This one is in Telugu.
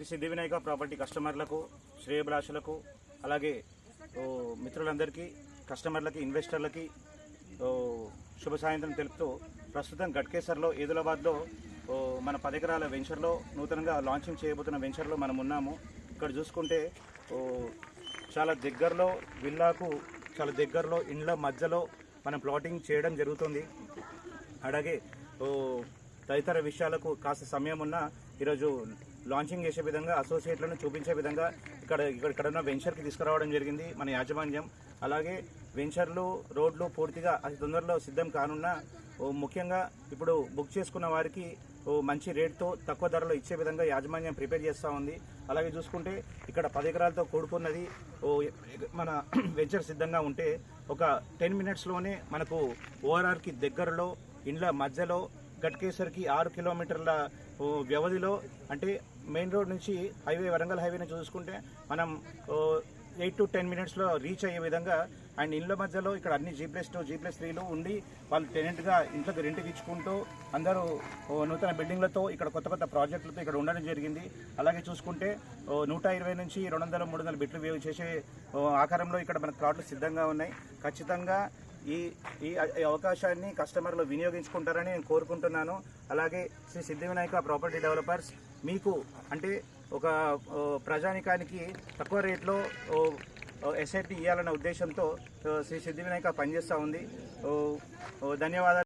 శ్రీ సిద్ధి వినాయక ప్రాపర్టీ కస్టమర్లకు, శ్రేయభిలాషులకు, అలాగే మిత్రులందరికీ, కస్టమర్లకి, ఇన్వెస్టర్లకి శుభ సాయంత్రం తెలుపుతూ ప్రస్తుతం గట్కేసర్లో ఏదులాబాద్లో మన 10 ఎకరాల వెంచర్లో నూతనంగా లాంచింగ్ చేయబోతున్న వెంచర్లో మనం ఉన్నాము. ఇక్కడ చూసుకుంటే చాలా దగ్గరలో విల్లాకు చాలా దగ్గరలో ఇండ్ల మధ్యలో మనం ప్లాటింగ్ చేయడం జరుగుతుంది. అలాగే తదితర విషయాలకు కాస్త సమయం ఉన్నా ఈరోజు లాంచింగ్ చేసే విధంగా అసోసియేట్లను చూపించే విధంగా ఇక్కడ ఉన్న వెంచర్కి తీసుకురావడం జరిగింది మన యాజమాన్యం. అలాగే వెంచర్లు, రోడ్లు పూర్తిగా అతి తొందరలో సిద్ధం కానున్నా ముఖ్యంగా ఇప్పుడు బుక్ చేసుకున్న వారికి మంచి రేట్తో తక్కువ ధరలో ఇచ్చే విధంగా యాజమాన్యం ప్రిపేర్ చేస్తూ ఉంది. అలాగే చూసుకుంటే ఇక్కడ 10 ఎకరాలతో కూడుకున్నది మన వెంచర్ సిద్ధంగా ఉంటే ఒక 10 మినిట్స్లోనే మనకు ఓఆర్ఆర్కి దగ్గరలో ఇండ్ల మధ్యలో గట్కేసర్కి 6 కిలోమీటర్ల వ్యవధిలో, అంటే మెయిన్ రోడ్ నుంచి హైవే, వరంగల్ హైవేని చూసుకుంటే మనం 8 to 10 మినిట్స్లో రీచ్ అయ్యే విధంగా అండ్ ఇండ్ల మధ్యలో ఇక్కడ అన్ని G+2, G+3లు ఉండి వాళ్ళు టెనెంట్గా ఇంట్లోకి రెంట్కి ఇచ్చుకుంటూ అందరూ నూతన బిల్డింగ్లతో ఇక్కడ కొత్త ప్రాజెక్టులతో ఇక్కడ ఉండడం జరిగింది. అలాగే చూసుకుంటే 120 నుంచి 200, 300 బిట్లు వేవ్ చేసే ఆకారంలో ఇక్కడ మనకు ప్లాట్లు సిద్ధంగా ఉన్నాయి. ఖచ్చితంగా ఈ అవకాశాన్ని కస్టమర్లు వినియోగించుకుంటారని నేను కోరుకుంటున్నాను. అలాగే శ్రీ సిద్ధి వినాయక ప్రాపర్టీ డెవలపర్స్ మీకు అంటే ఒక ప్రజానికానికి తక్కువ రేట్లో ఎస్ఐటి ఇవ్వాలన్న ఉద్దేశంతో శ్రీ సిద్ధి వినాయక పనిచేస్తూ ఉంది. ధన్యవాదాలు.